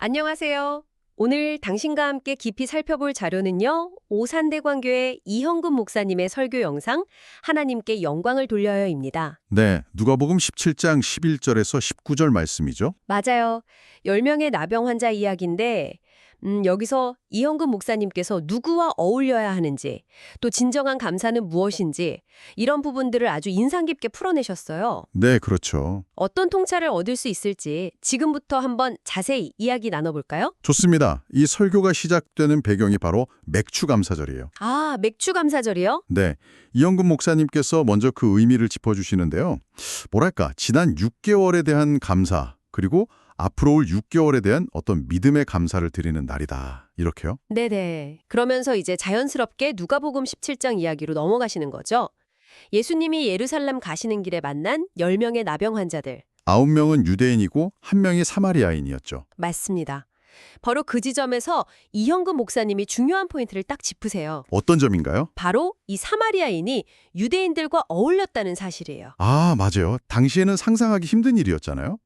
안녕하세요. 오늘 당신과 함께 깊이 살펴볼 자료는요, 오산대관교회 이형근 목사님의 설교 영상 하나님께 영광을 돌려요입니다. 네, 누가복음 17장 11절에서 19절 말씀이죠. 맞아요. 10명의 나병 환자 이야기인데 여기서 이형근 목사님께서 누구와 어울려야 하는지, 또 진정한 감사는 무엇인지 이런 부분들을 아주 인상 깊게 풀어내셨어요. 네, 그렇죠. 어떤 통찰을 얻을 수 있을지 지금부터 한번 자세히 이야기 나눠볼까요? 좋습니다. 이 설교가 시작되는 배경이 바로 맥주 감사절이에요. 아, 맥주 감사절이요? 네, 이영근 목사님께서 먼저 그 의미를 짚어주시는데요. 뭐랄까, 지난 6개월에 대한 감사, 그리고 앞으로 올 6개월에 대한 어떤 믿음의 감사를 드리는 날이다. 이렇게요. 네네. 그러면서 이제 자연스럽게 누가복음 17장 이야기로 넘어가시는 거죠. 예수님이 예루살렘 가시는 길에 만난 10명의 나병 환자들. 9명은 유대인이고 1명이 사마리아인이었죠. 맞습니다. 바로 그 지점에서 이형근 목사님이 중요한 포인트를 딱 짚으세요. 어떤 점인가요? 바로 이 사마리아인이 유대인들과 어울렸다는 사실이에요. 아, 맞아요. 당시에는 상상하기 힘든 일이었잖아요.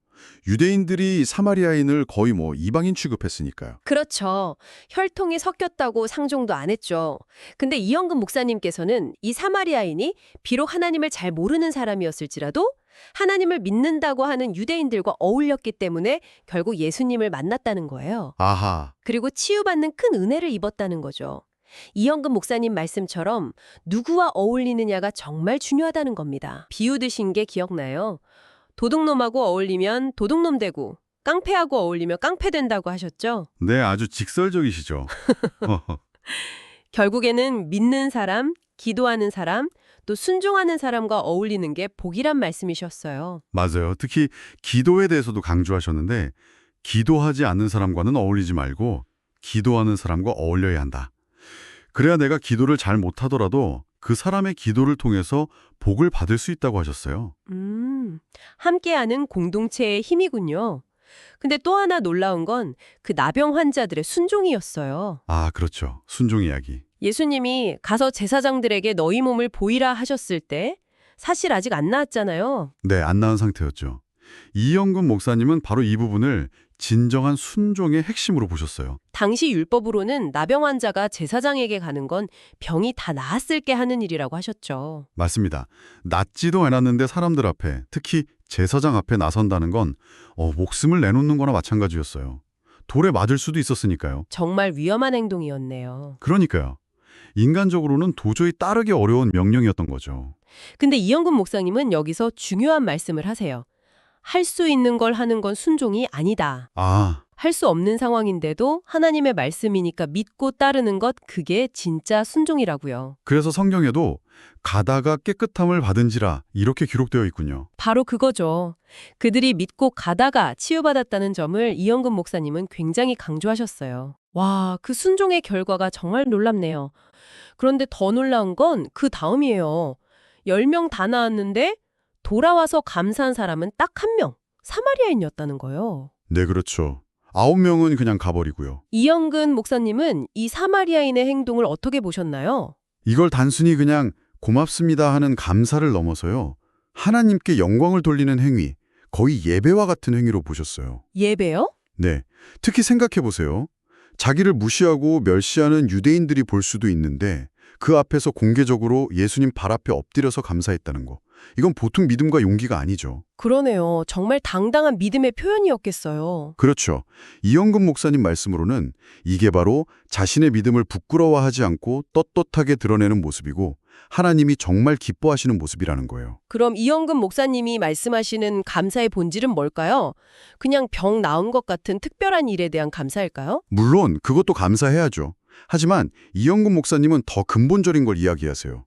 유대인들이 사마리아인을 거의 이방인 취급했으니까요. 그렇죠. 혈통이 섞였다고 상종도 안 했죠. 근데 이형근 목사님께서는 이 사마리아인이 비록 하나님을 잘 모르는 사람이었을지라도 하나님을 믿는다고 하는 유대인들과 어울렸기 때문에 결국 예수님을 만났다는 거예요. 아하, 그리고 치유받는 큰 은혜를 입었다는 거죠. 이형근 목사님 말씀처럼 누구와 어울리느냐가 정말 중요하다는 겁니다. 비유 드신 게 기억나요? 도둑놈하고 어울리면 도둑놈 되고 깡패하고 어울리면 깡패 된다고 하셨죠? 네, 아주 직설적이시죠. 결국에는 믿는 사람, 기도하는 사람, 또 순종하는 사람과 어울리는 게 복이란 말씀이셨어요. 맞아요. 특히 기도에 대해서도 강조하셨는데 기도하지 않는 사람과는 어울리지 말고 기도하는 사람과 어울려야 한다. 그래야 내가 기도를 잘 못하더라도 그 사람의 기도를 통해서 복을 받을 수 있다고 하셨어요. 함께하는 공동체의 힘이군요. 근데 또 하나 놀라운 건 그 나병 환자들의 순종이었어요. 아, 그렇죠. 순종 이야기. 예수님이 가서 제사장들에게 너희 몸을 보이라 하셨을 때 사실 아직 안 나았잖아요. 네, 안 나은 상태였죠. 이영근 목사님은 바로 이 부분을 진정한 순종의 핵심으로 보셨어요. 당시 율법으로는 나병 환자가 제사장에게 가는 건 병이 다 나았을 게 하는 일이라고 하셨죠. 맞습니다. 낫지도 않았는데 사람들 앞에, 특히 제사장 앞에 나선다는 건 목숨을 내놓는 거나 마찬가지였어요. 돌에 맞을 수도 있었으니까요. 정말 위험한 행동이었네요. 그러니까요. 인간적으로는 도저히 따르기 어려운 명령이었던 거죠. 근데 이영근 목사님은 여기서 중요한 말씀을 하세요. 할 수 있는 걸 하는 건 순종이 아니다. 아, 할 수 없는 상황인데도 하나님의 말씀이니까 믿고 따르는 것, 그게 진짜 순종이라고요. 그래서 성경에도 가다가 깨끗함을 받은지라 이렇게 기록되어 있군요. 바로 그거죠. 그들이 믿고 가다가 치유받았다는 점을 이영근 목사님은 굉장히 강조하셨어요. 와, 그 순종의 결과가 정말 놀랍네요. 그런데 더 놀라운 건 그 다음이에요. 10명 다 나았는데 돌아와서 감사한 사람은 딱 1명, 사마리아인이었다는 거예요. 네, 그렇죠. 9명은 그냥 가버리고요. 이영근 목사님은 이 사마리아인의 행동을 어떻게 보셨나요? 이걸 단순히 그냥 고맙습니다 하는 감사를 넘어서요. 하나님께 영광을 돌리는 행위, 거의 예배와 같은 행위로 보셨어요. 예배요? 네, 특히 생각해 보세요. 자기를 무시하고 멸시하는 유대인들이 볼 수도 있는데 그 앞에서 공개적으로 예수님 발 앞에 엎드려서 감사했다는 거. 이건 보통 믿음과 용기가 아니죠. 그러네요. 정말 당당한 믿음의 표현이었겠어요. 그렇죠. 이영근 목사님 말씀으로는 이게 바로 자신의 믿음을 부끄러워하지 않고 떳떳하게 드러내는 모습이고 하나님이 정말 기뻐하시는 모습이라는 거예요. 그럼 이영근 목사님이 말씀하시는 감사의 본질은 뭘까요? 그냥 병 나은 것 같은 특별한 일에 대한 감사일까요? 물론 그것도 감사해야죠. 하지만 이영근 목사님은 더 근본적인 걸 이야기하세요.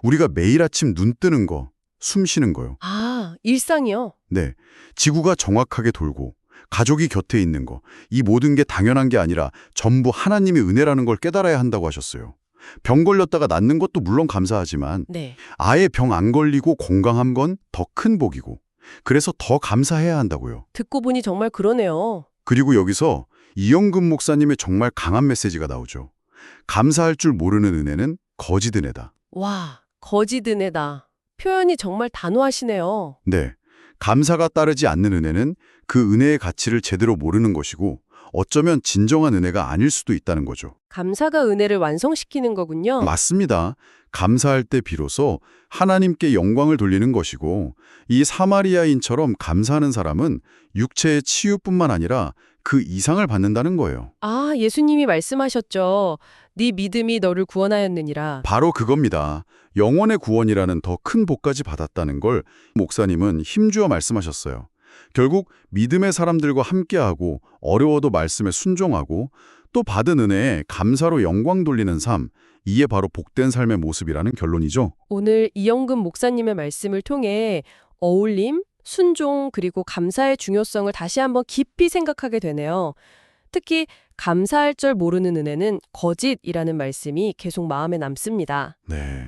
우리가 매일 아침 눈 뜨는 거, 숨 쉬는 거요. 아, 일상이요? 네, 지구가 정확하게 돌고 가족이 곁에 있는 거, 이 모든 게 당연한 게 아니라 전부 하나님의 은혜라는 걸 깨달아야 한다고 하셨어요. 병 걸렸다가 낫는 것도 물론 감사하지만 네. 아예 병 안 걸리고 건강한 건 더 큰 복이고 그래서 더 감사해야 한다고요. 듣고 보니 정말 그러네요. 그리고 여기서 이영근 목사님의 정말 강한 메시지가 나오죠. 감사할 줄 모르는 은혜는 거짓 은혜다. 와, 거짓 은혜다. 표현이 정말 단호하시네요. 네, 감사가 따르지 않는 은혜는 그 은혜의 가치를 제대로 모르는 것이고 어쩌면 진정한 은혜가 아닐 수도 있다는 거죠. 감사가 은혜를 완성시키는 거군요. 맞습니다. 감사할 때 비로소 하나님께 영광을 돌리는 것이고 이 사마리아인처럼 감사하는 사람은 육체의 치유뿐만 아니라 그 이상을 받는다는 거예요. 아, 예수님이 말씀하셨죠. 네 믿음이 너를 구원하였느니라. 바로 그겁니다. 영혼의 구원이라는 더 큰 복까지 받았다는 걸 목사님은 힘주어 말씀하셨어요. 결국 믿음의 사람들과 함께하고 어려워도 말씀에 순종하고 또 받은 은혜에 감사로 영광 돌리는 삶, 이게 바로 복된 삶의 모습이라는 결론이죠. 오늘 이영금 목사님의 말씀을 통해 어울림, 순종, 그리고 감사의 중요성을 다시 한번 깊이 생각하게 되네요. 특히 감사할 줄 모르는 은혜는 거짓이라는 말씀이 계속 마음에 남습니다. 네,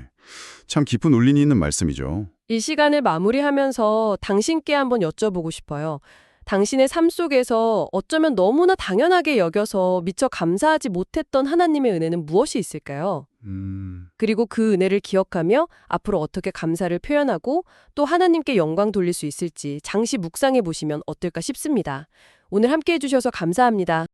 참 깊은 울림이 있는 말씀이죠. 이 시간을 마무리하면서 당신께 한번 여쭤보고 싶어요. 당신의 삶 속에서 어쩌면 너무나 당연하게 여겨서 미처 감사하지 못했던 하나님의 은혜는 무엇이 있을까요? 그리고 그 은혜를 기억하며 앞으로 어떻게 감사를 표현하고 또 하나님께 영광 돌릴 수 있을지 잠시 묵상해 보시면 어떨까 싶습니다. 오늘 함께 해주셔서 감사합니다.